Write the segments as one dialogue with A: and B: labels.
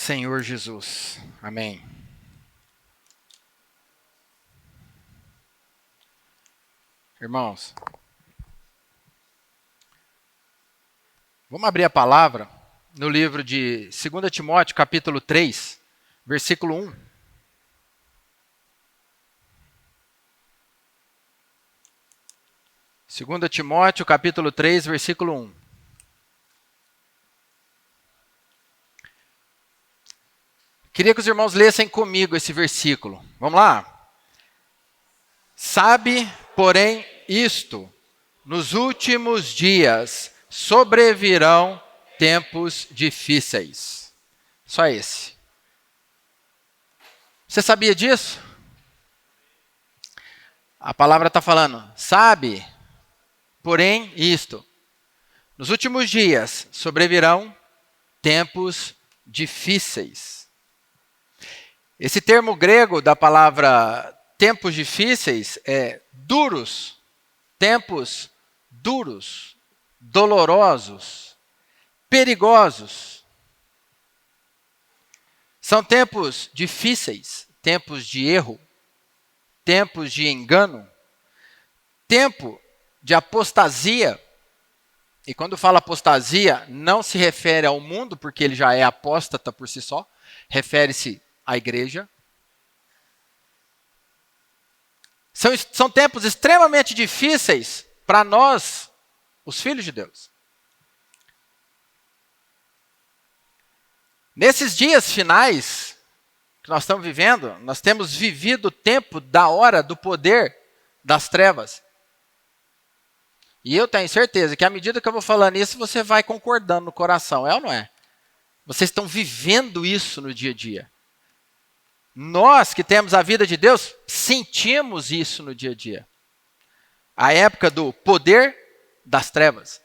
A: Senhor Jesus. Amém. Irmãos, vamos abrir a palavra no livro de 2 Timóteo, capítulo 3, versículo 1. Segunda Timóteo, capítulo 3, versículo 1. Queria que os irmãos lessem comigo esse versículo. Vamos lá? Sabe, porém, isto, nos últimos dias sobrevirão tempos difíceis. Só esse. Você sabia disso? A palavra está falando, sabe, porém, isto, nos últimos dias sobrevirão tempos difíceis. Esse termo grego da palavra tempos difíceis é duros, tempos duros, dolorosos, perigosos. São tempos difíceis, tempos de erro, tempos de engano, tempo de apostasia. E quando fala apostasia, não se refere ao mundo, porque ele já é apóstata por si só, refere-se à igreja. São tempos extremamente difíceis para nós, os filhos de Deus. Nesses dias finais que nós estamos vivendo, nós temos vivido o tempo da hora do poder das trevas. E eu tenho certeza que à medida que eu vou falando isso, você vai concordando no coração, é ou não é? Vocês estão vivendo isso no dia a dia. Nós que temos a vida de Deus, sentimos isso no dia a dia. A época do poder das trevas.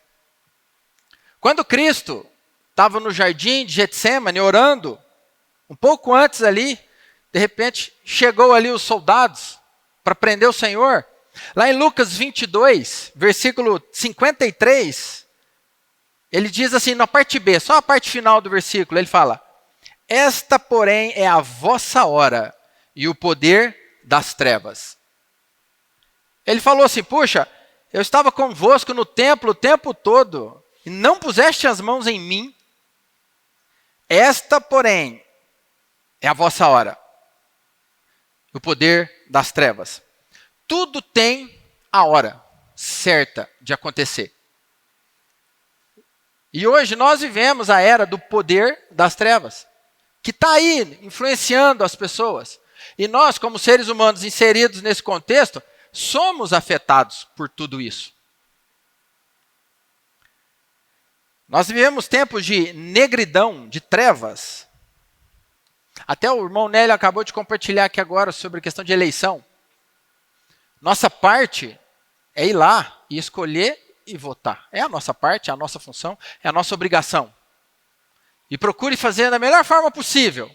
A: Quando Cristo estava no jardim de Getsêmani orando, um pouco antes ali, de repente chegou ali os soldados para prender o Senhor. Lá em Lucas 22, versículo 53, ele diz assim, na parte B, só a parte final do versículo, ele fala: esta, porém, é a vossa hora e o poder das trevas. Ele falou assim, puxa, eu estava convosco no templo o tempo todo e não puseste as mãos em mim. Esta, porém, é a vossa hora, o poder das trevas. Tudo tem a hora certa de acontecer. E hoje nós vivemos a era do poder das trevas, que está aí influenciando as pessoas. E nós, como seres humanos inseridos nesse contexto, somos afetados por tudo isso. Nós vivemos tempos de negridão, de trevas. Até o irmão Nélio acabou de compartilhar aqui agora sobre a questão de eleição. Nossa parte é ir lá e escolher e votar. É a nossa parte, é a nossa função, é a nossa obrigação. E procure fazer da melhor forma possível.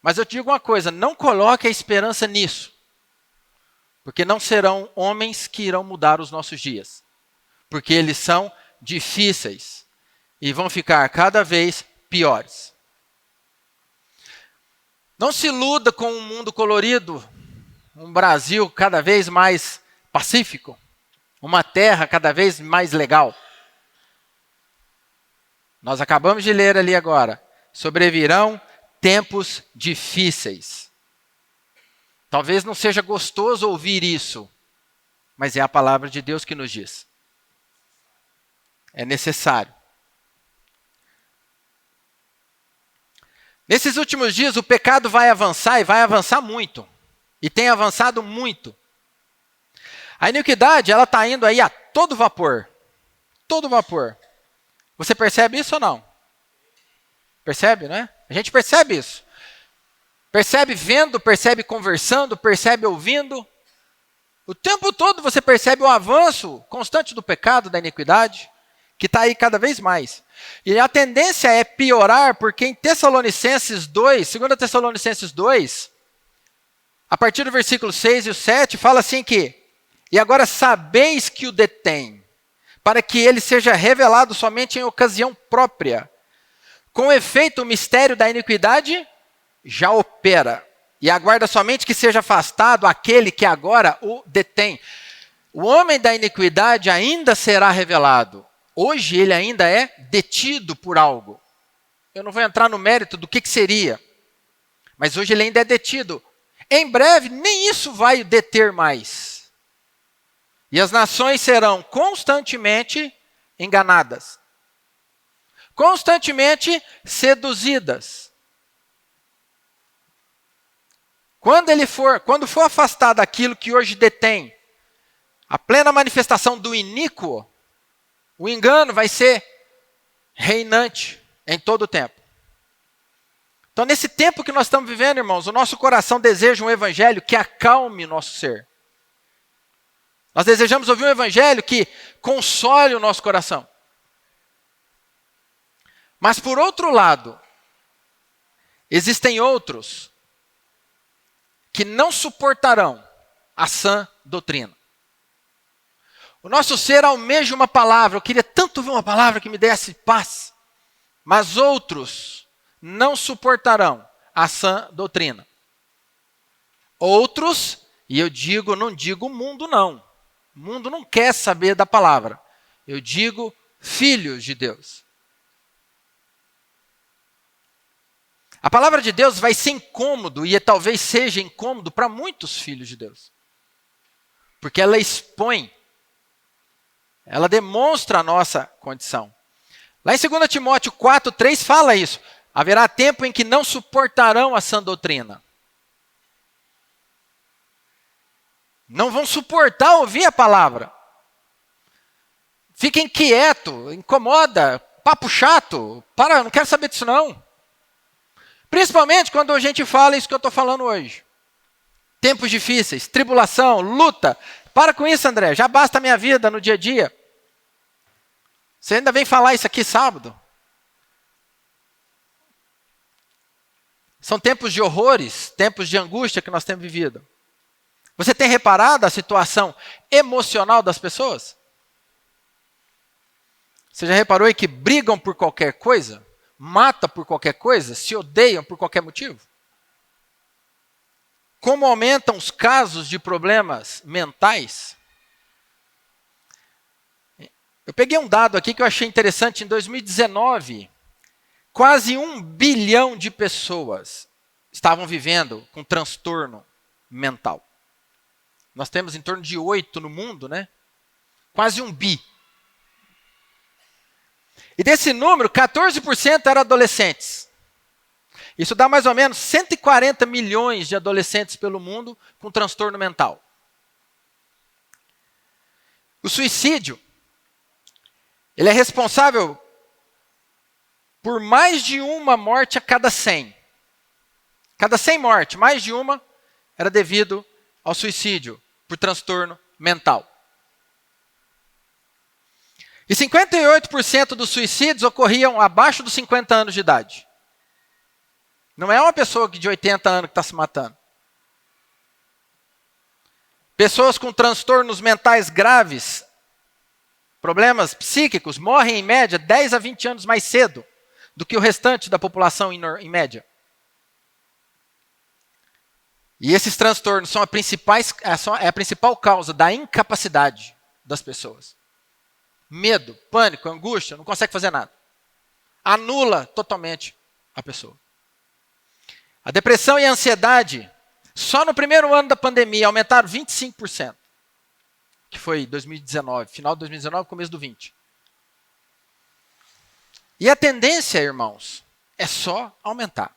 A: Mas eu te digo uma coisa, não coloque a esperança nisso. Porque não serão homens que irão mudar os nossos dias. Porque eles são difíceis e vão ficar cada vez piores. Não se iluda com um mundo colorido, um Brasil cada vez mais pacífico, uma terra cada vez mais legal. Nós acabamos de ler ali agora, sobrevirão tempos difíceis. Talvez não seja gostoso ouvir isso, mas é a palavra de Deus que nos diz. É necessário. Nesses últimos dias, o pecado vai avançar e vai avançar muito. E tem avançado muito. A iniquidade, ela está indo aí a todo vapor. Todo vapor. Você percebe isso ou não? Percebe, né? A gente percebe isso. Percebe vendo, percebe conversando, percebe ouvindo. O tempo todo você percebe o avanço constante do pecado, da iniquidade, que está aí cada vez mais. E a tendência é piorar, porque em Tessalonicenses 2, 2 Tessalonicenses 2, a partir do versículo 6 e o 7, fala assim que, e agora sabeis que o detém, para que ele seja revelado somente em ocasião própria, Com efeito, o mistério da iniquidade já opera, e aguarda somente que seja afastado aquele que agora o detém. O homem da iniquidade ainda será revelado. Hoje ele ainda é detido por algo. Eu não vou entrar no mérito do que seria, mas hoje ele ainda é detido. Em breve, nem isso vai o deter mais. E as nações serão constantemente enganadas, constantemente seduzidas. Quando for afastado aquilo que hoje detém, a plena manifestação do iníquo, o engano vai ser reinante em todo o tempo. Então, nesse tempo que nós estamos vivendo, irmãos, o nosso coração deseja um evangelho que acalme o nosso ser. Nós desejamos ouvir um evangelho que console o nosso coração. Mas, por outro lado, existem outros que não suportarão a sã doutrina. O nosso ser almeja uma palavra. Eu queria tanto ver uma palavra que me desse paz. Mas outros não suportarão a sã doutrina. Outros, e eu digo, não digo mundo não. O mundo não quer saber da palavra. Eu digo filhos de Deus. A palavra de Deus vai ser incômodo, e talvez seja incômodo para muitos filhos de Deus. Porque ela expõe, ela demonstra a nossa condição. Lá em 2 Timóteo 4:3 fala isso. Haverá tempo em que não suportarão a sã doutrina. Não vão suportar ouvir a palavra. Fica inquieto, incomoda, papo chato. Para, não quero saber disso não. Principalmente quando a gente fala isso que eu estou falando hoje. Tempos difíceis, tribulação, luta. Para com isso, André, já basta a minha vida no dia a dia. Você ainda vem falar isso aqui sábado? São tempos de horrores, tempos de angústia que nós temos vivido. Você tem reparado a situação emocional das pessoas? Você já reparou aí que brigam por qualquer coisa? Matam por qualquer coisa? Se odeiam por qualquer motivo? Como aumentam os casos de problemas mentais? Eu peguei um dado aqui que eu achei interessante. Em 2019, quase 1 bilhão de pessoas estavam vivendo com transtorno mental. Nós temos em torno de 8 no mundo, né? Quase 1 bi. E desse número, 14% eram adolescentes. Isso dá mais ou menos 140 milhões de adolescentes pelo mundo com transtorno mental. O suicídio, ele é responsável por mais de uma morte a cada 100. Cada 100 mortes, mais de uma era devido ao suicídio por transtorno mental. E 58% dos suicídios ocorriam abaixo dos 50 anos de idade. Não é uma pessoa de 80 anos que está se matando. Pessoas com transtornos mentais graves, problemas psíquicos, morrem em média 10 a 20 anos mais cedo do que o restante da população em média. E esses transtornos são a principal causa da incapacidade das pessoas. Medo, pânico, angústia, não consegue fazer nada. Anula totalmente a pessoa. A depressão e a ansiedade, só no primeiro ano da pandemia, aumentaram 25%. Que foi 2019, final de 2019, começo do 20. E a tendência, irmãos, é só aumentar.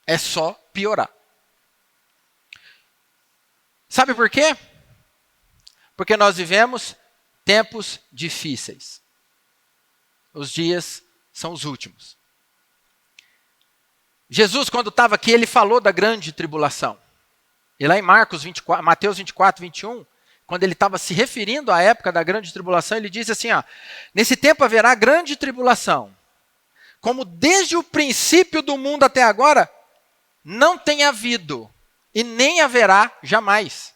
A: É só piorar. Sabe por quê? Porque nós vivemos tempos difíceis. Os dias são os últimos. Jesus, quando estava aqui, ele falou da grande tribulação. E lá em Mateus 24, 21, quando ele estava se referindo à época da grande tribulação, ele diz assim, nesse tempo haverá grande tribulação, como desde o princípio do mundo até agora, não tem havido e nem haverá jamais.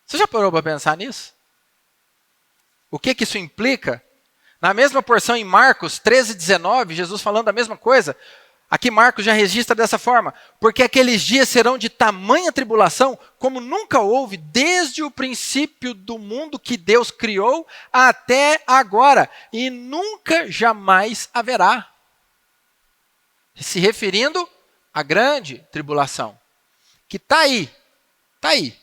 A: Você já parou para pensar nisso? O que isso implica? Na mesma porção em Marcos 13:19, Jesus falando a mesma coisa. Aqui Marcos já registra dessa forma. Porque aqueles dias serão de tamanha tribulação, como nunca houve desde o princípio do mundo que Deus criou até agora. E nunca jamais haverá. Se referindo à grande tribulação. Que está aí. Está aí.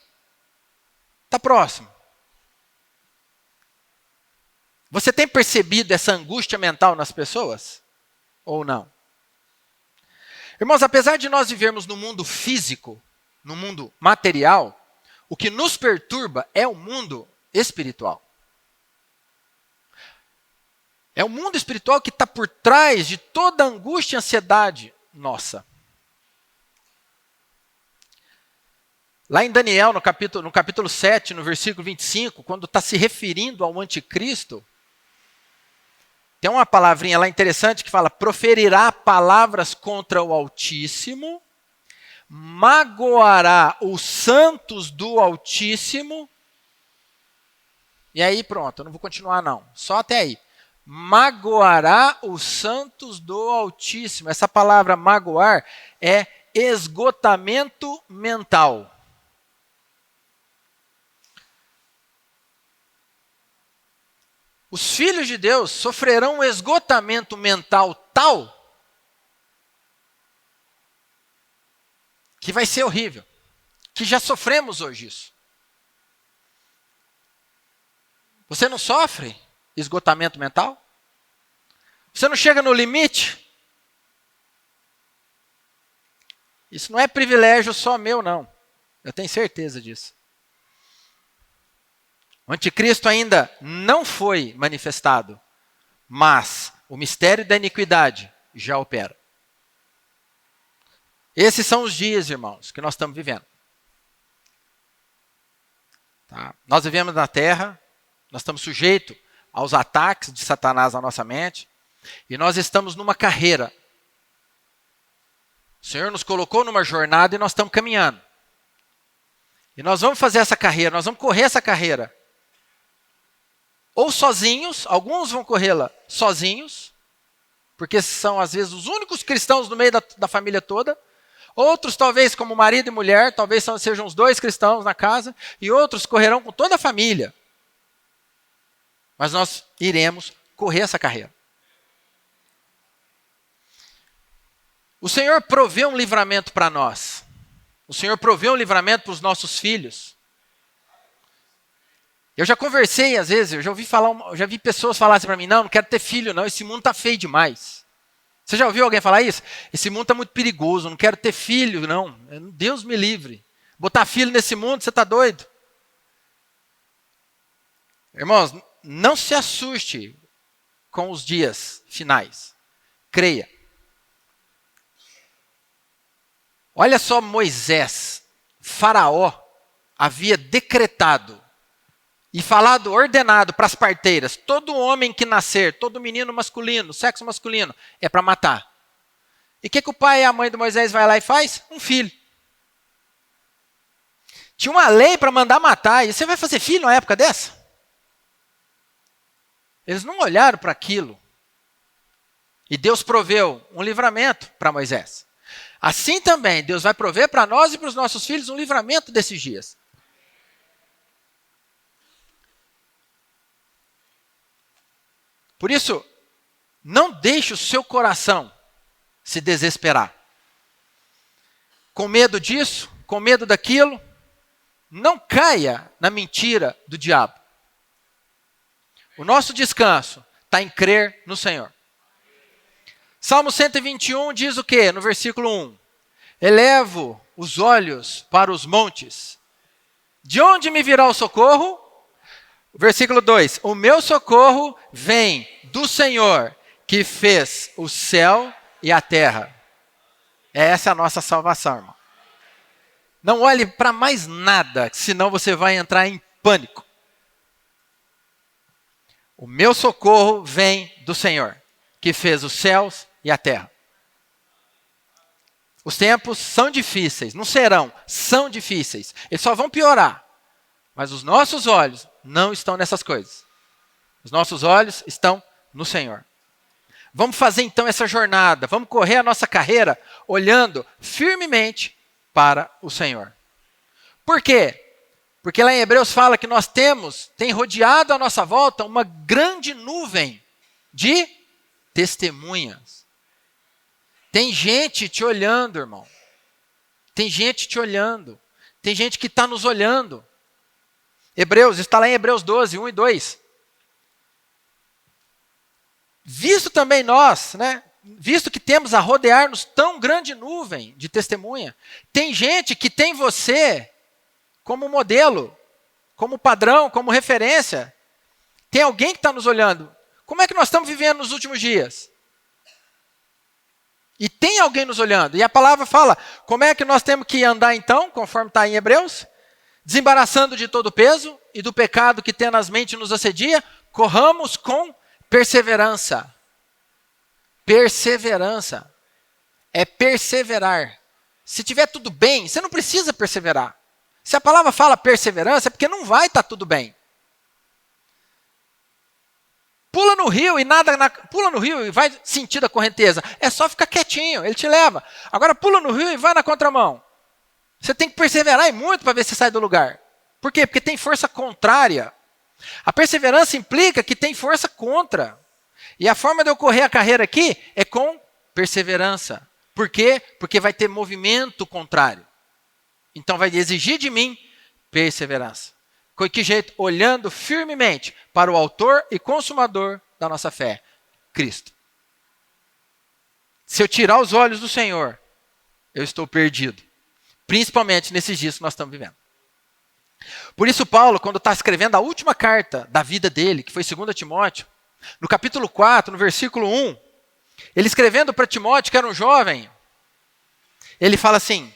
A: Está próximo. Você tem percebido essa angústia mental nas pessoas? Ou não? Irmãos, apesar de nós vivermos no mundo físico, no mundo material, o que nos perturba é o mundo espiritual. É o mundo espiritual que está por trás de toda a angústia e ansiedade nossa. Lá em Daniel, no capítulo 7, no versículo 25, quando está se referindo ao anticristo, tem uma palavrinha lá interessante que fala: proferirá palavras contra o Altíssimo, magoará os santos do Altíssimo. E aí pronto, eu não vou continuar não, só até aí. Magoará os santos do Altíssimo. Essa palavra magoar é esgotamento mental. Os filhos de Deus sofrerão um esgotamento mental tal que vai ser horrível, que já sofremos hoje isso. Você não sofre esgotamento mental? Você não chega no limite? Isso não é privilégio só meu, não. Eu tenho certeza disso. O anticristo ainda não foi manifestado, mas o mistério da iniquidade já opera. Esses são os dias, irmãos, que nós estamos vivendo. Tá? Nós vivemos na terra, nós estamos sujeitos aos ataques de Satanás na nossa mente, e nós estamos numa carreira. O Senhor nos colocou numa jornada e nós estamos caminhando. E nós vamos fazer essa carreira, nós vamos correr essa carreira. Ou sozinhos, alguns vão corrê-la sozinhos, porque são às vezes os únicos cristãos no meio da família toda. Outros talvez como marido e mulher, talvez sejam os dois cristãos na casa, e outros correrão com toda a família. Mas nós iremos correr essa carreira. O Senhor provê um livramento para nós. O Senhor provê um livramento para os nossos filhos. Eu já conversei, às vezes, eu já vi pessoas falarem assim para mim: não quero ter filho não, esse mundo está feio demais. Você já ouviu alguém falar isso? Esse mundo está muito perigoso, não quero ter filho não, Deus me livre. Botar filho nesse mundo, você está doido? Irmãos, não se assuste com os dias finais. Creia. Olha só Moisés, Faraó havia decretado e falado, ordenado para as parteiras: todo homem que nascer, todo menino masculino, sexo masculino, é para matar. E o que o pai e a mãe de Moisés vai lá e faz? Um filho. Tinha uma lei para mandar matar, e você vai fazer filho numa época dessa? Eles não olharam para aquilo. E Deus proveu um livramento para Moisés. Assim também, Deus vai prover para nós e para os nossos filhos um livramento desses dias. Por isso, não deixe o seu coração se desesperar. Com medo disso, com medo daquilo, não caia na mentira do diabo. O nosso descanso está em crer no Senhor. Salmo 121 diz o quê? No versículo 1. Elevo os olhos para os montes. De onde me virá o socorro? Versículo 2. O meu socorro vem do Senhor, que fez o céu e a terra. Essa é a nossa salvação, irmão. Não olhe para mais nada, senão você vai entrar em pânico. O meu socorro vem do Senhor, que fez os céus e a terra. Os tempos são difíceis, não serão, são difíceis. Eles só vão piorar. Mas os nossos olhos não estão nessas coisas. Os nossos olhos estão no Senhor. Vamos fazer então essa jornada, vamos correr a nossa carreira olhando firmemente para o Senhor. Por quê? Porque lá em Hebreus fala que nós tem rodeado à nossa volta uma grande nuvem de testemunhas. Tem gente te olhando, irmão. Tem gente te olhando. Tem gente que está nos olhando. Hebreus, está lá em Hebreus 12, 1 e 2. Visto também nós, né? Visto que temos a rodear-nos tão grande nuvem de testemunha, tem gente que tem você como modelo, como padrão, como referência. Tem alguém que está nos olhando. Como é que nós estamos vivendo nos últimos dias? E tem alguém nos olhando. E a palavra fala, como é que nós temos que andar então, conforme está em Hebreus? Desembaraçando de todo o peso e do pecado que tenazmente nos assedia, corramos com perseverança. Perseverança. É perseverar. Se tiver tudo bem, você não precisa perseverar. Se a palavra fala perseverança, é porque não vai estar tudo bem. Pula no rio e vai sentir a correnteza. É só ficar quietinho, ele te leva. Agora pula no rio e vai na contramão. Você tem que perseverar e muito para ver se sai do lugar. Por quê? Porque tem força contrária. A perseverança implica que tem força contra. E a forma de eu correr a carreira aqui é com perseverança. Por quê? Porque vai ter movimento contrário. Então vai exigir de mim perseverança. Com que jeito? Olhando firmemente para o autor e consumador da nossa fé, Cristo. Se eu tirar os olhos do Senhor, eu estou perdido. Principalmente nesses dias que nós estamos vivendo. Por isso Paulo, quando está escrevendo a última carta da vida dele, que foi 2 Timóteo, no capítulo 4, no versículo 1, ele escrevendo para Timóteo, que era um jovem, ele fala assim,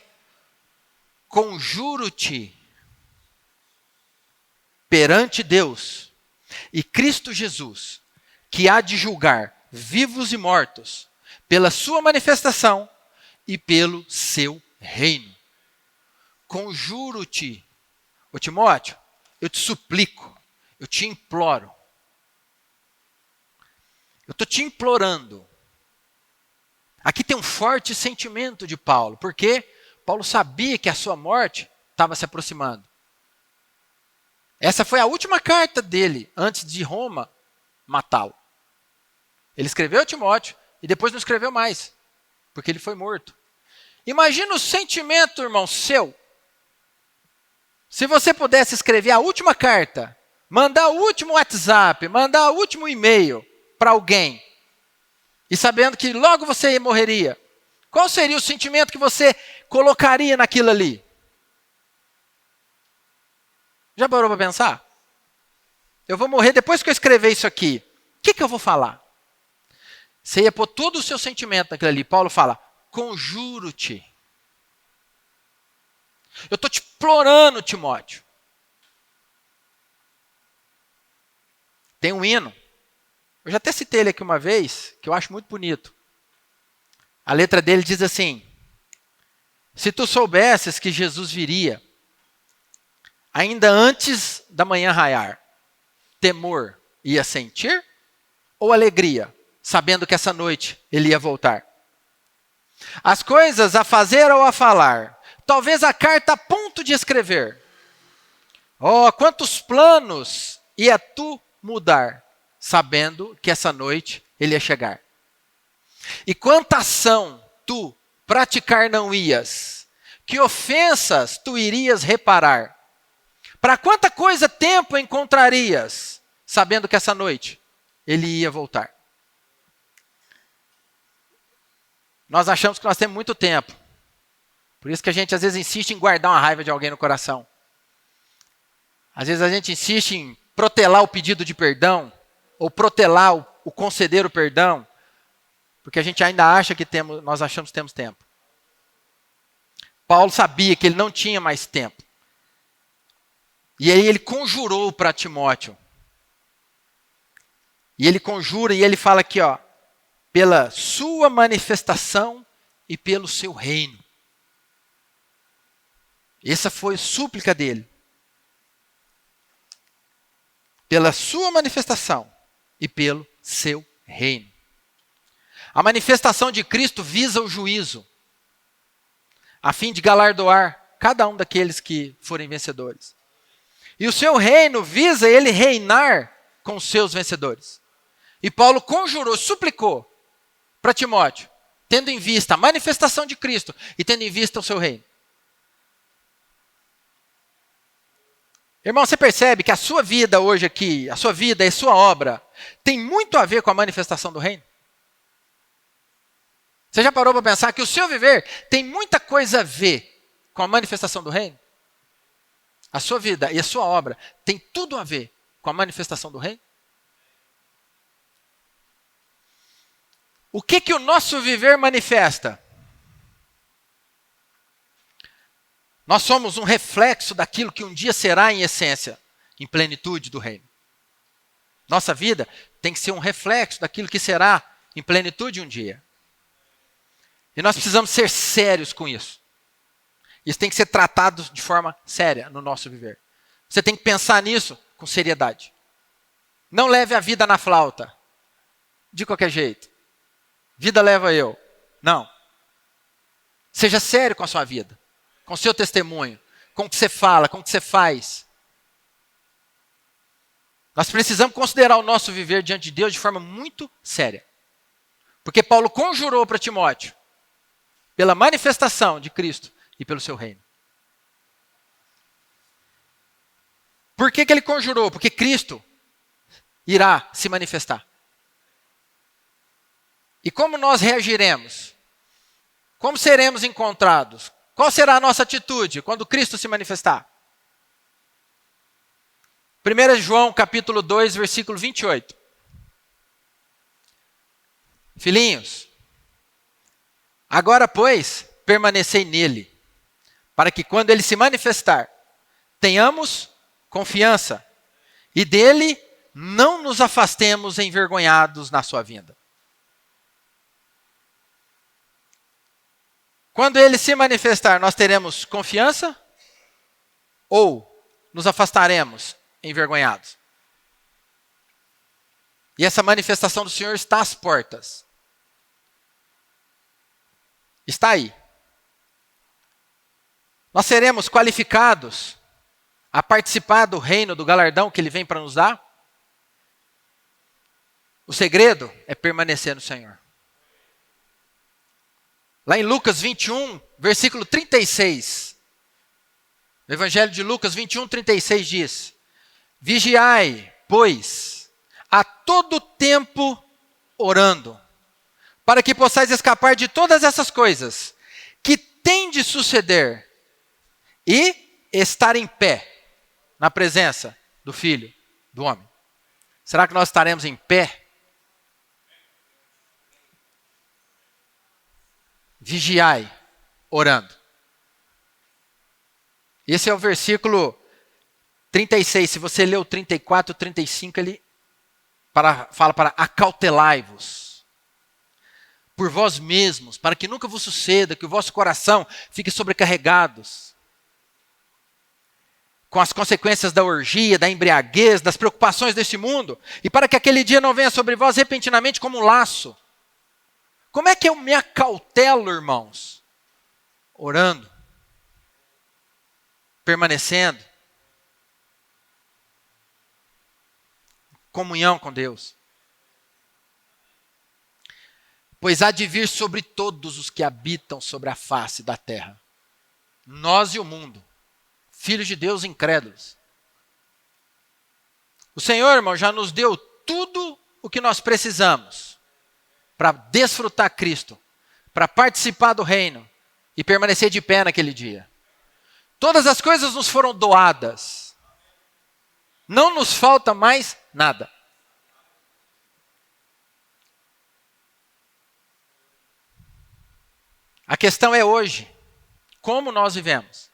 A: conjuro-te perante Deus e Cristo Jesus, que há de julgar vivos e mortos, pela sua manifestação e pelo seu reino. Conjuro-te, ô Timóteo, eu te suplico, eu te imploro. Eu estou te implorando. Aqui tem um forte sentimento de Paulo, porque Paulo sabia que a sua morte estava se aproximando. Essa foi a última carta dele, antes de Roma matá-lo. Ele escreveu a Timóteo e depois não escreveu mais, porque ele foi morto. Imagina o sentimento, irmão, seu. Se você pudesse escrever a última carta, mandar o último WhatsApp, mandar o último e-mail para alguém, e sabendo que logo você morreria, qual seria o sentimento que você colocaria naquilo ali? Já parou para pensar? Eu vou morrer depois que eu escrever isso aqui. O que eu vou falar? Você ia pôr todo o seu sentimento naquilo ali. Paulo fala, conjuro-te. Eu estou te implorando, Timóteo. Tem um hino. Eu já até citei ele aqui uma vez, que eu acho muito bonito. A letra dele diz assim, se tu soubesses que Jesus viria, ainda antes da manhã raiar, temor ia sentir ou alegria, sabendo que essa noite ele ia voltar? As coisas a fazer ou a falar, talvez a carta a ponto de escrever. Oh, quantos planos ia tu mudar, sabendo que essa noite ele ia chegar. E quanta ação tu praticar não ias, que ofensas tu irias reparar. Para quanta coisa tempo encontrarias, sabendo que essa noite ele ia voltar. Nós achamos que nós temos muito tempo. Por isso que a gente às vezes insiste em guardar uma raiva de alguém no coração. Às vezes a gente insiste em protelar o pedido de perdão, ou protelar o conceder o perdão, porque a gente ainda acha que nós achamos que temos tempo. Paulo sabia que ele não tinha mais tempo. E aí ele conjurou para Timóteo. E ele conjura e ele fala aqui, ó, pela sua manifestação e pelo seu reino. Essa foi a súplica dele. Pela sua manifestação e pelo seu reino. A manifestação de Cristo visa o juízo, a fim de galardoar cada um daqueles que forem vencedores. E o seu reino visa ele reinar com os seus vencedores. E Paulo conjurou, suplicou para Timóteo, tendo em vista a manifestação de Cristo e tendo em vista o seu reino. Irmão, você percebe que a sua vida hoje aqui, a sua vida e sua obra, tem muito a ver com a manifestação do reino? Você já parou para pensar que o seu viver tem muita coisa a ver com a manifestação do reino? A sua vida e a sua obra tem tudo a ver com a manifestação do reino? O que o nosso viver manifesta? Nós somos um reflexo daquilo que um dia será em essência, em plenitude do reino. Nossa vida tem que ser um reflexo daquilo que será em plenitude um dia. E nós precisamos ser sérios com isso. Isso tem que ser tratado de forma séria no nosso viver. Você tem que pensar nisso com seriedade. Não leve a vida na flauta, de qualquer jeito. Vida leva eu. Não. Seja sério com a sua vida, com o seu testemunho, com o que você fala, com o que você faz. Nós precisamos considerar o nosso viver diante de Deus de forma muito séria. Porque Paulo conjurou para Timóteo, pela manifestação de Cristo e pelo seu reino. Por que ele conjurou? Porque Cristo irá se manifestar. E como nós reagiremos? Como seremos encontrados? Qual será a nossa atitude quando Cristo se manifestar? 1 João capítulo 2, versículo 28. Filhinhos, agora, pois, permanecei nele, para que quando ele se manifestar, tenhamos confiança e dele não nos afastemos envergonhados na sua vinda. Quando ele se manifestar, nós teremos confiança ou nos afastaremos envergonhados? E essa manifestação do Senhor está às portas. Está aí. Nós seremos qualificados a participar do reino, do galardão que ele vem para nos dar? O segredo é permanecer no Senhor. Lá em Lucas 21, versículo 36. No Evangelho de Lucas 21, 36 diz: Vigiai, pois, a todo tempo orando, para que possais escapar de todas essas coisas que têm de suceder e estar em pé na presença do Filho do Homem. Será que nós estaremos em pé? Vigiai, orando. Esse é o versículo 36. Se você ler o 34, 35, ele fala para acautelai-vos por vós mesmos, para que nunca vos suceda que o vosso coração fique sobrecarregados com as consequências da orgia, da embriaguez, das preocupações deste mundo, e para que aquele dia não venha sobre vós repentinamente como um laço. Como é que eu me acautelo, irmãos? Orando, permanecendo, comunhão com Deus. Pois há de vir sobre todos os que habitam sobre a face da terra, nós e o mundo, filhos de Deus incrédulos. O Senhor, irmão, já nos deu tudo o que nós precisamos para desfrutar Cristo, para participar do reino e permanecer de pé naquele dia. Todas as coisas nos foram doadas. Não nos falta mais nada. A questão é hoje, como nós vivemos.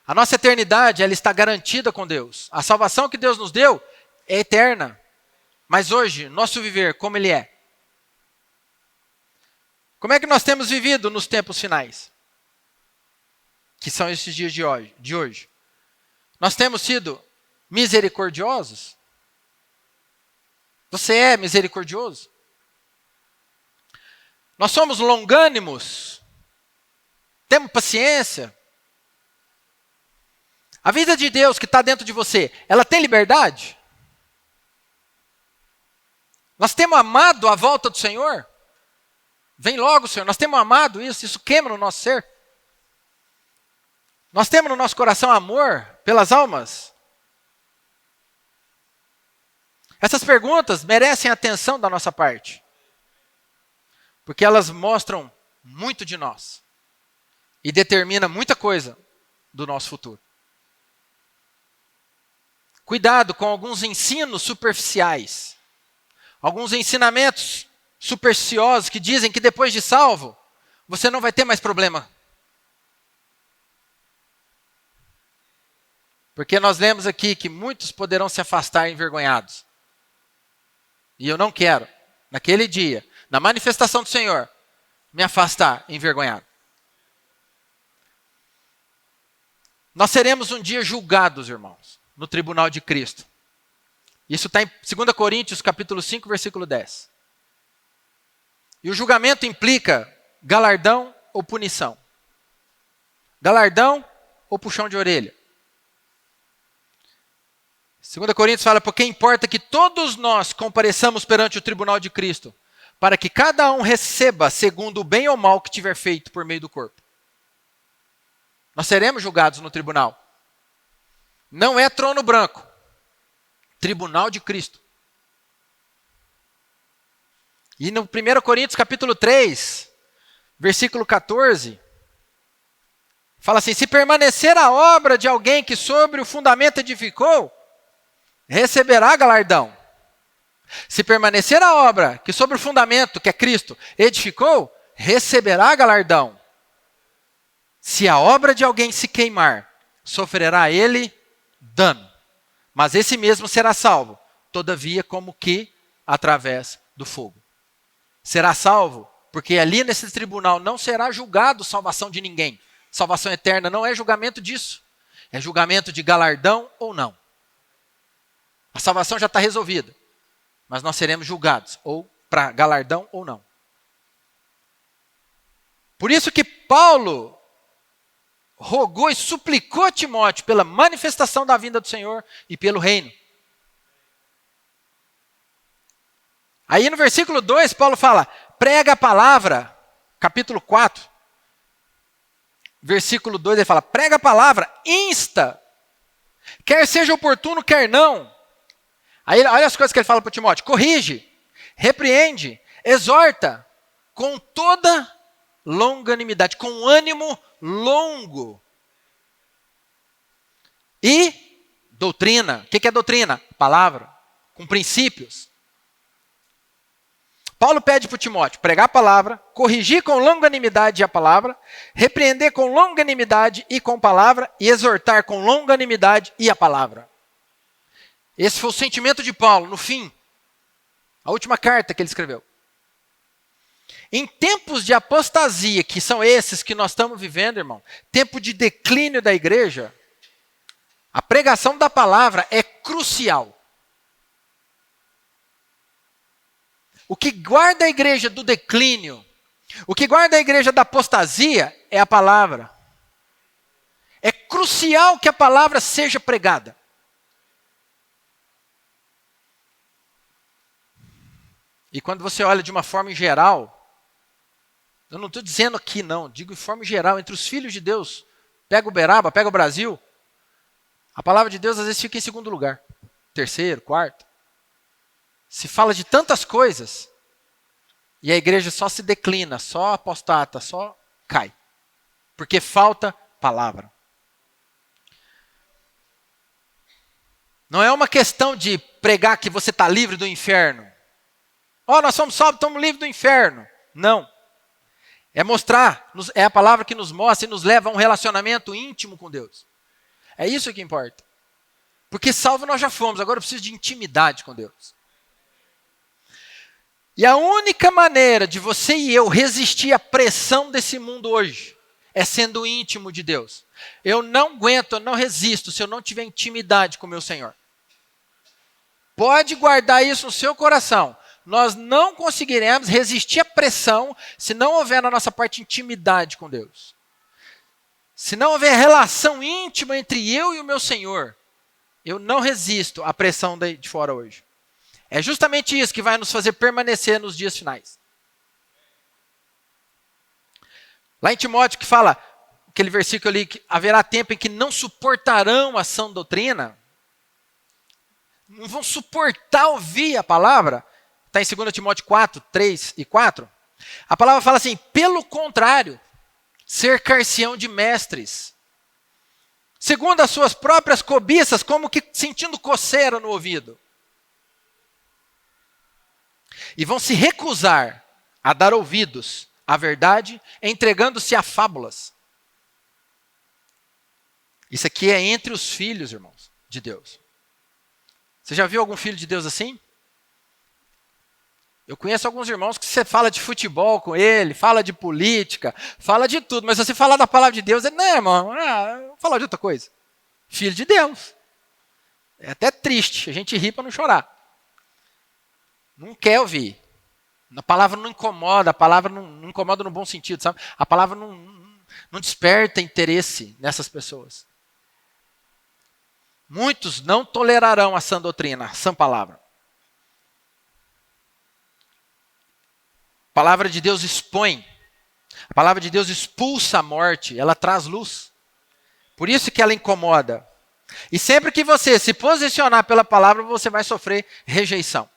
A: A nossa eternidade, ela está garantida com Deus. A salvação que Deus nos deu é eterna. Mas hoje, nosso viver, como ele é? Como é que nós temos vivido nos tempos finais? Que são esses dias de hoje. Nós temos sido misericordiosos? Você é misericordioso? Nós somos longânimos? Temos paciência? A vida de Deus que está dentro de você, ela tem liberdade? Nós temos amado a volta do Senhor? Vem logo, Senhor. Nós temos amado isso queima no nosso ser. Nós temos no nosso coração amor pelas almas? Essas perguntas merecem atenção da nossa parte, porque elas mostram muito de nós e determinam muita coisa do nosso futuro. Cuidado com alguns ensinos superficiais, alguns ensinamentos supersticiosos que dizem que depois de salvo, você não vai ter mais problema. Porque nós lemos aqui que muitos poderão se afastar envergonhados. E eu não quero, naquele dia, na manifestação do Senhor, me afastar envergonhado. Nós seremos um dia julgados, irmãos, no tribunal de Cristo. Isso está em 2 Coríntios, capítulo 5, versículo 10. E o julgamento implica galardão ou punição. Galardão ou puxão de orelha. 2 Coríntios fala, porque importa que todos nós compareçamos perante o tribunal de Cristo, para que cada um receba segundo o bem ou mal que tiver feito por meio do corpo. Nós seremos julgados no tribunal. Não é trono branco. Tribunal de Cristo. E no 1 Coríntios capítulo 3, versículo 14, fala assim, se permanecer a obra de alguém que sobre o fundamento edificou, receberá galardão. Se permanecer a obra que sobre o fundamento, que é Cristo, edificou, receberá galardão. Se a obra de alguém se queimar, sofrerá ele dano. Mas esse mesmo será salvo, todavia como que através do fogo. Será salvo, porque ali nesse tribunal não será julgado salvação de ninguém. Salvação eterna não é julgamento disso. É julgamento de galardão ou não. A salvação já está resolvida. Mas nós seremos julgados, ou para galardão ou não. Por isso que Paulo rogou e suplicou Timóteo pela manifestação da vinda do Senhor e pelo reino. Aí no versículo 2, Paulo fala, prega a palavra, capítulo 4, versículo 2, ele fala, prega a palavra, insta, quer seja oportuno, quer não. Aí olha as coisas que ele fala para Timóteo, corrige, repreende, exorta, com toda longanimidade, com ânimo longo. E doutrina, o que é doutrina? Palavra, com princípios. Paulo pede para Timóteo pregar a palavra, corrigir com longanimidade a palavra, repreender com longanimidade e com palavra, e exortar com longanimidade e a palavra. Esse foi o sentimento de Paulo, no fim, a última carta que ele escreveu. Em tempos de apostasia, que são esses que nós estamos vivendo, irmão, tempo de declínio da igreja, a pregação da palavra é crucial. O que guarda a igreja do declínio, o que guarda a igreja da apostasia é a palavra. É crucial que a palavra seja pregada. E quando você olha de uma forma geral, eu não estou dizendo aqui não, digo de forma geral, entre os filhos de Deus, pega o Uberaba, pega o Brasil, a palavra de Deus às vezes fica em segundo lugar, terceiro, quarto. Se fala de tantas coisas, e a igreja só se declina, só apostata, só cai. Porque falta palavra. Não é uma questão de pregar que você está livre do inferno. Nós somos salvos, estamos livres do inferno. Não. É mostrar, é a palavra que nos mostra e nos leva a um relacionamento íntimo com Deus. É isso que importa. Porque salvo nós já fomos, agora eu preciso de intimidade com Deus. E a única maneira de você e eu resistir à pressão desse mundo hoje é sendo íntimo de Deus. Eu não aguento, eu não resisto se eu não tiver intimidade com o meu Senhor. Pode guardar isso no seu coração. nós não conseguiremos resistir à pressão se não houver na nossa parte intimidade com Deus. Se não houver relação íntima entre eu e o meu Senhor, eu não resisto à pressão de fora hoje. É justamente isso que vai nos fazer permanecer nos dias finais. Lá em Timóteo que fala, aquele versículo ali, que haverá tempo em que não suportarão a sã doutrina, não vão suportar ouvir a palavra, está em 2 Timóteo 4, 3 e 4, a palavra fala assim, pelo contrário, cercar-se-ão de mestres, segundo as suas próprias cobiças, como que sentindo coceira no ouvido. E vão se recusar a dar ouvidos à verdade, entregando-se a fábulas. Isso aqui é entre os filhos, irmãos, de Deus. Você já viu algum filho de Deus assim? Eu conheço alguns irmãos que você fala de futebol com ele, fala de política, fala de tudo, mas se você falar da palavra de Deus, ele, não, irmão, vou falar de outra coisa. Filho de Deus. É até triste, a gente ri para não chorar. Não quer ouvir. A palavra não incomoda, a palavra não incomoda no bom sentido, sabe? A palavra não desperta interesse nessas pessoas. Muitos não tolerarão a sã doutrina, a sã palavra. A palavra de Deus expõe. A palavra de Deus expulsa a morte, ela traz luz. Por isso que ela incomoda. E sempre que você se posicionar pela palavra, você vai sofrer rejeição.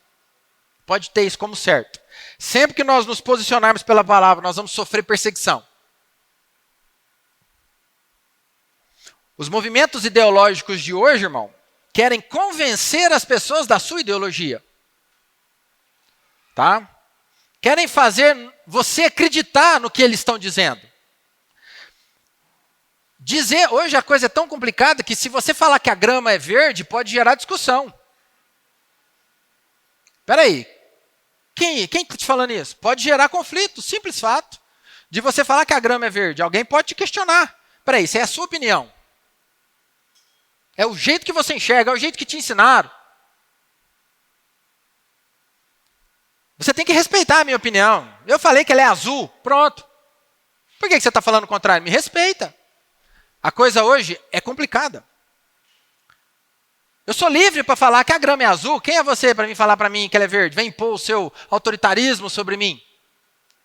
A: Pode ter isso como certo. Sempre que nós nos posicionarmos pela palavra, nós vamos sofrer perseguição. Os movimentos ideológicos de hoje, irmão, querem convencer as pessoas da sua ideologia. Tá? Querem fazer você acreditar no que eles estão dizendo. Hoje a coisa é tão complicada que se você falar que a grama é verde, pode gerar discussão. Espera aí, quem está te falando isso? Pode gerar conflito, simples fato. De você falar que a grama é verde, alguém pode te questionar. Espera aí, isso é a sua opinião. É o jeito que você enxerga, é o jeito que te ensinaram. Você tem que respeitar a minha opinião. Eu falei que ela é azul, pronto. Por que você está falando o contrário? Me respeita. A coisa hoje é complicada. Eu sou livre para falar que a grama é azul. Quem é você para falar para mim que ela é verde? Vem impor o seu autoritarismo sobre mim.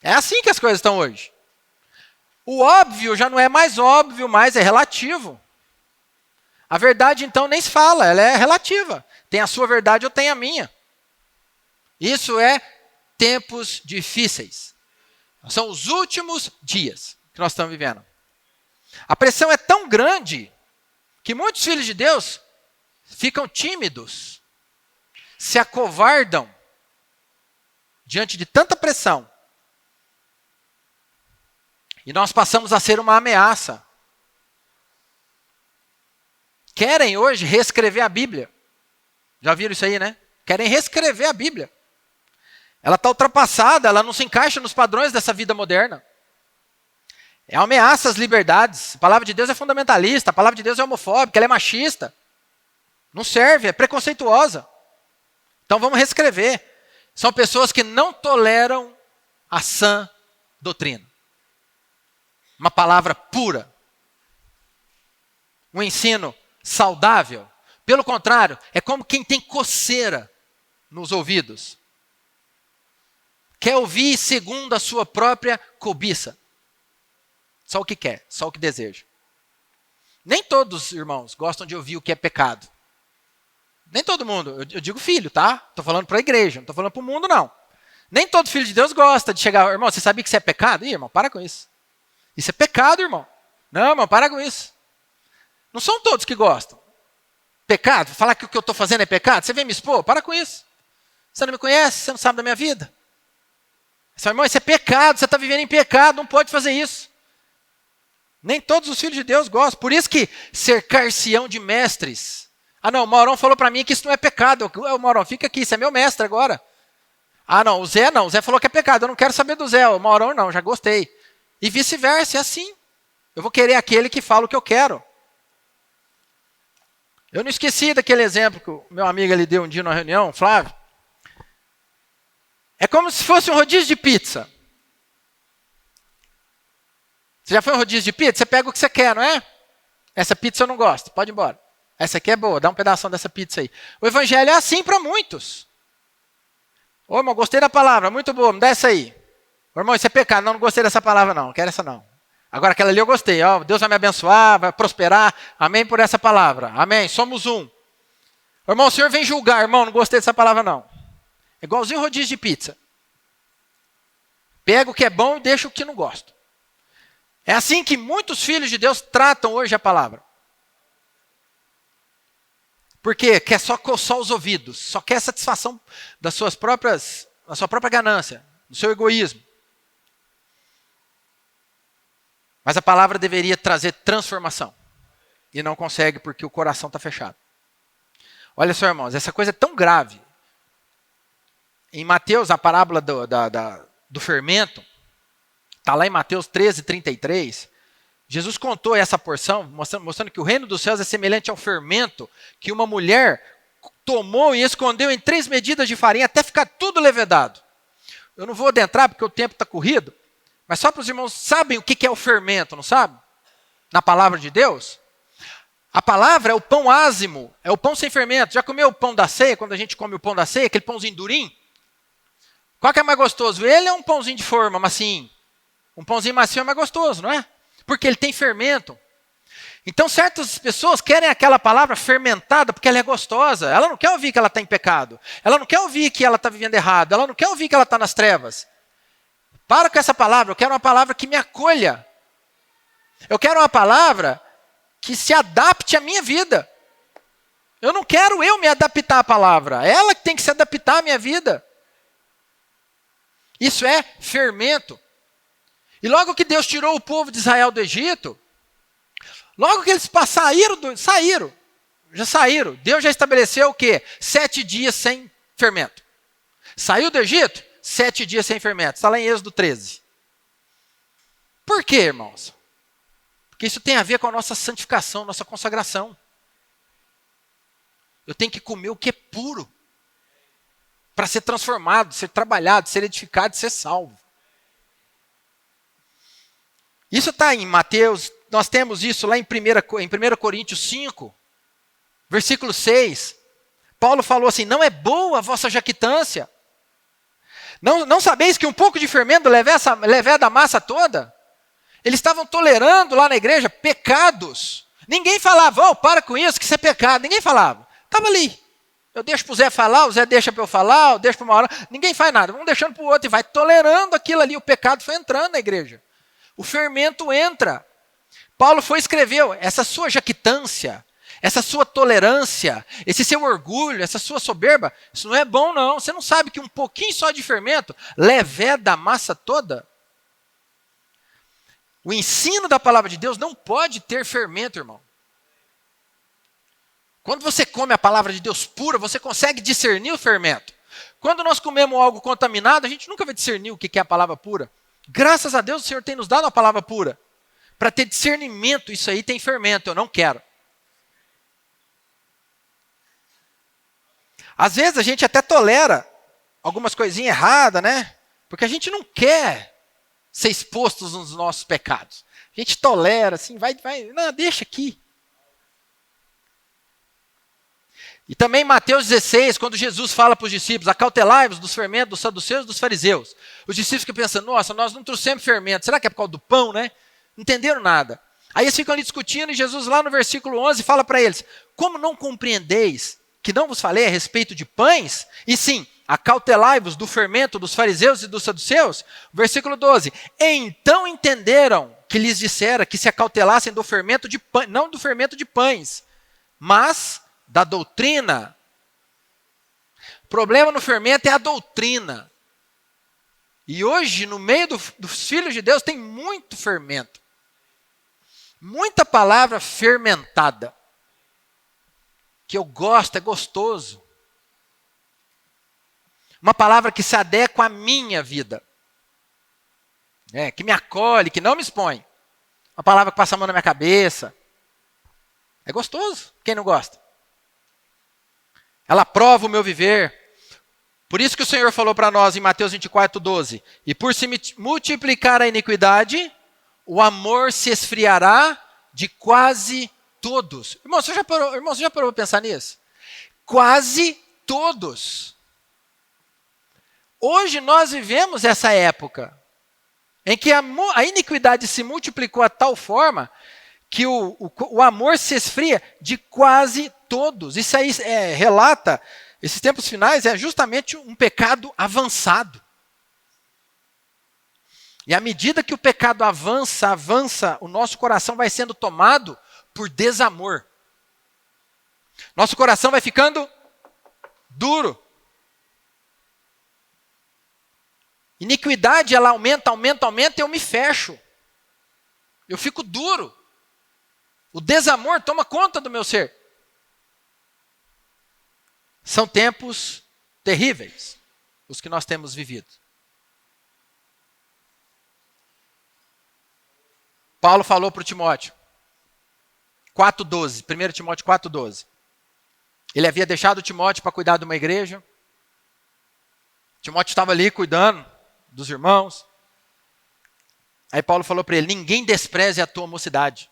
A: É assim que as coisas estão hoje. O óbvio já não é mais óbvio, mas é relativo. A verdade, então, nem se fala, ela é relativa. Tem a sua verdade, eu tenho a minha. Isso é tempos difíceis. São os últimos dias que nós estamos vivendo. A pressão é tão grande que muitos filhos de Deus ficam tímidos, se acovardam diante de tanta pressão. E nós passamos a ser uma ameaça. Querem hoje reescrever a Bíblia. Já viram isso aí, né? Querem reescrever a Bíblia. Ela está ultrapassada, ela não se encaixa nos padrões dessa vida moderna. É uma ameaça às liberdades. A palavra de Deus é fundamentalista, a palavra de Deus é homofóbica, ela é machista. Não serve, é preconceituosa. Então vamos reescrever. São pessoas que não toleram a sã doutrina. Uma palavra pura. Um ensino saudável. Pelo contrário, é como quem tem coceira nos ouvidos. Quer ouvir segundo a sua própria cobiça. Só o que quer, só o que deseja. Nem todos, irmãos, gostam de ouvir o que é pecado. Nem todo mundo. Eu digo filho, tá? Estou falando para a igreja, não estou falando para o mundo, não. Nem todo filho de Deus gosta de chegar. Irmão, você sabia que isso é pecado? Ih, irmão, para com isso. Isso é pecado, irmão. Não, irmão, para com isso. Não são todos que gostam. Pecado? Falar que o que eu estou fazendo é pecado? Você vem me expor? Para com isso. Você não me conhece? Você não sabe da minha vida? Seu irmão, isso é pecado. Você está vivendo em pecado. Não pode fazer isso. Nem todos os filhos de Deus gostam. Por isso que cercar-se-ão de mestres. Ah, não, o Maurão falou para mim que isso não é pecado. O Maurão, fica aqui, você é meu mestre agora. Ah, não, o Zé não. O Zé falou que é pecado. Eu não quero saber do Zé. O Maurão não, já gostei. E vice-versa, é assim. Eu vou querer aquele que fala o que eu quero. Eu não esqueci daquele exemplo que o meu amigo ali deu um dia na reunião, Flávio. É como se fosse um rodízio de pizza. Você já foi um rodízio de pizza? Você pega o que você quer, não é? Essa pizza eu não gosto, pode ir embora. Essa aqui é boa, dá um pedação dessa pizza aí. O evangelho é assim para muitos. Ô, irmão, gostei da palavra, muito boa, me dá essa aí. Ô, irmão, isso é pecado, não gostei dessa palavra não quero essa não. Agora aquela ali eu gostei, ó, Deus vai me abençoar, vai prosperar, amém por essa palavra, amém, somos um. Ô, irmão, o senhor vem julgar, irmão, não gostei dessa palavra não. É igualzinho rodízio de pizza. Pega o que é bom e deixa o que não gosto. É assim que muitos filhos de Deus tratam hoje a palavra. Por quê? Quer só coçar os ouvidos, só quer satisfação da sua própria ganância, do seu egoísmo. Mas a palavra deveria trazer transformação. E não consegue porque o coração está fechado. Olha só, irmãos, essa coisa é tão grave. Em Mateus, a parábola do fermento, está lá em Mateus 13:33. Jesus contou essa porção, mostrando que o reino dos céus é semelhante ao fermento que uma mulher tomou e escondeu em 3 medidas de farinha até ficar tudo levedado. Eu não vou adentrar porque o tempo está corrido, mas só para os irmãos sabem o que é o fermento, não sabe? Na palavra de Deus. A palavra é o pão ázimo, é o pão sem fermento. Já comeu o pão da ceia, quando a gente come o pão da ceia, aquele pãozinho durinho? Qual que é mais gostoso? Ele é um pãozinho de forma, macio. Um pãozinho macio é mais gostoso, não é? Porque ele tem fermento. Então, certas pessoas querem aquela palavra fermentada porque ela é gostosa. Ela não quer ouvir que ela está em pecado. Ela não quer ouvir que ela está vivendo errado. Ela não quer ouvir que ela está nas trevas. Para com essa palavra. Eu quero uma palavra que me acolha. Eu quero uma palavra que se adapte à minha vida. Eu não quero eu me adaptar à palavra. Ela que tem que se adaptar à minha vida. Isso é fermento. E logo que Deus tirou o povo de Israel do Egito, logo que eles já saíram. Deus já estabeleceu o quê? 7 dias sem fermento. Saiu do Egito? 7 dias sem fermento. Está lá em Êxodo 13. Por quê, irmãos? Porque isso tem a ver com a nossa santificação, nossa consagração. Eu tenho que comer o que é puro. Para ser transformado, ser trabalhado, ser edificado, ser salvo. Isso está em Mateus, nós temos isso lá em 1 Coríntios 5, versículo 6. Paulo falou assim, não é boa a vossa jactância. Não sabeis que um pouco de fermento leveda a massa toda? Eles estavam tolerando lá na igreja pecados. Ninguém falava, para com isso, que isso é pecado. Ninguém falava. Estava ali. Eu deixo para o Zé falar, o Zé deixa para eu falar, eu deixo para uma hora. Ninguém faz nada. Vamos deixando para o outro e vai tolerando aquilo ali. O pecado foi entrando na igreja. O fermento entra. Paulo escreveu, essa sua jactância, essa sua tolerância, esse seu orgulho, essa sua soberba, isso não é bom não. Você não sabe que um pouquinho só de fermento leveda a massa toda? O ensino da palavra de Deus não pode ter fermento, irmão. Quando você come a palavra de Deus pura, você consegue discernir o fermento. Quando nós comemos algo contaminado, a gente nunca vai discernir o que é a palavra pura. Graças a Deus o Senhor tem nos dado a palavra pura. Para ter discernimento, isso aí tem fermento, eu não quero. Às vezes a gente até tolera algumas coisinhas erradas, né? Porque a gente não quer ser exposto nos nossos pecados. A gente tolera, assim, não, deixa aqui. E também em Mateus 16, quando Jesus fala para os discípulos, acautelai-vos dos fermentos dos saduceus e dos fariseus. Os discípulos ficam pensando, nossa, nós não trouxemos fermento, será que é por causa do pão, né? Não entenderam nada. Aí eles ficam ali discutindo e Jesus lá no versículo 11 fala para eles, como não compreendeis que não vos falei a respeito de pães? E sim, acautelai-vos do fermento dos fariseus e dos saduceus. Versículo 12, então entenderam que lhes dissera que se acautelassem do fermento de pães, não do fermento de pães, mas da doutrina. O problema no fermento é a doutrina. E hoje, no meio dos filhos de Deus, tem muito fermento. Muita palavra fermentada. Que eu gosto, é gostoso. Uma palavra que se adequa à minha vida. Que me acolhe, que não me expõe. Uma palavra que passa a mão na minha cabeça. É gostoso. Quem não gosta? Ela aprova o meu viver. Por isso que o Senhor falou para nós em Mateus 24:12, e por se multiplicar a iniquidade, o amor se esfriará de quase todos. Irmão, você já parou para pensar nisso? Quase todos. Hoje nós vivemos essa época em que a iniquidade se multiplicou a tal forma que o amor se esfria de quase todos. Isso aí relata, esses tempos finais, é justamente um pecado avançado. E à medida que o pecado avança, o nosso coração vai sendo tomado por desamor. Nosso coração vai ficando duro. Iniquidade, ela aumenta, e eu me fecho. Eu fico duro. O desamor toma conta do meu ser. São tempos terríveis, os que nós temos vivido. Paulo falou para o Timóteo, 4:12, 1 Timóteo 4:12. Ele havia deixado o Timóteo para cuidar de uma igreja. Timóteo estava ali cuidando dos irmãos. Aí Paulo falou para ele, ninguém despreze a tua mocidade.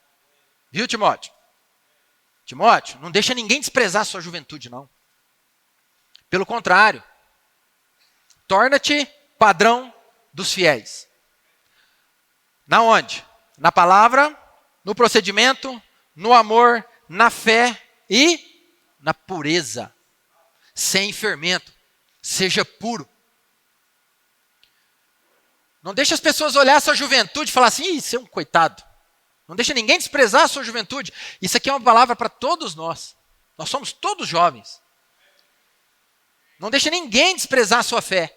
A: Viu, Timóteo? Timóteo, não deixa ninguém desprezar a sua juventude, não. Pelo contrário, torna-te padrão dos fiéis. Na onde? Na palavra, no procedimento, no amor, na fé e na pureza. Sem fermento. Seja puro. Não deixa as pessoas olhar a sua juventude e falar assim, isso é um coitado. Não deixa ninguém desprezar a sua juventude. Isso aqui é uma palavra para todos nós. Nós somos todos jovens. Não deixa ninguém desprezar a sua fé.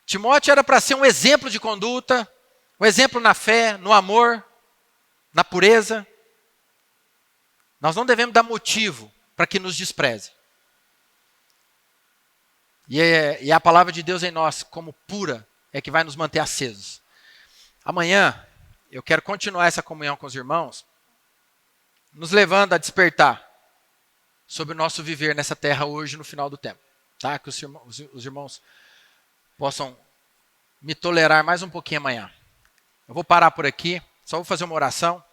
A: Timóteo era para ser um exemplo de conduta, um exemplo na fé, no amor, na pureza. Nós não devemos dar motivo para que nos despreze. E a palavra de Deus em nós, como pura, é que vai nos manter acesos. Amanhã, eu quero continuar essa comunhão com os irmãos, nos levando a despertar sobre o nosso viver nessa terra hoje, no final do tempo. Tá? Que os irmãos possam me tolerar mais um pouquinho amanhã. Eu vou parar por aqui, só vou fazer uma oração,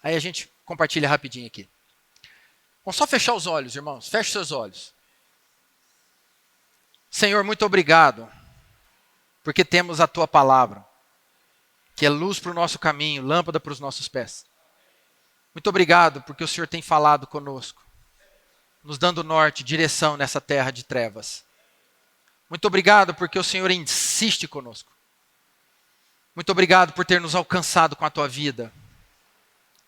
A: aí a gente compartilha rapidinho aqui. Vamos só fechar os olhos, irmãos, feche seus olhos. Senhor, muito obrigado, porque temos a Tua palavra, que é luz para o nosso caminho, lâmpada para os nossos pés. Muito obrigado, porque o Senhor tem falado conosco, nos dando norte, direção nessa terra de trevas. Muito obrigado, porque o Senhor insiste conosco. Muito obrigado por ter nos alcançado com a Tua vida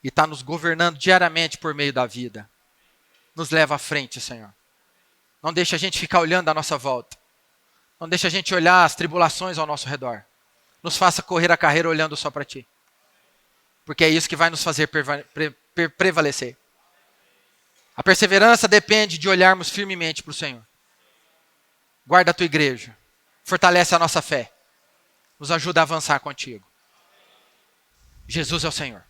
A: e está nos governando diariamente por meio da vida. Nos leva à frente, Senhor. Não deixa a gente ficar olhando à nossa volta. Não deixa a gente olhar as tribulações ao nosso redor. Nos faça correr a carreira olhando só para Ti. Porque é isso que vai nos fazer prevalecer. A perseverança depende de olharmos firmemente para o Senhor. Guarda a Tua igreja. Fortalece a nossa fé. Nos ajuda a avançar contigo. Jesus é o Senhor.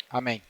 A: Amém.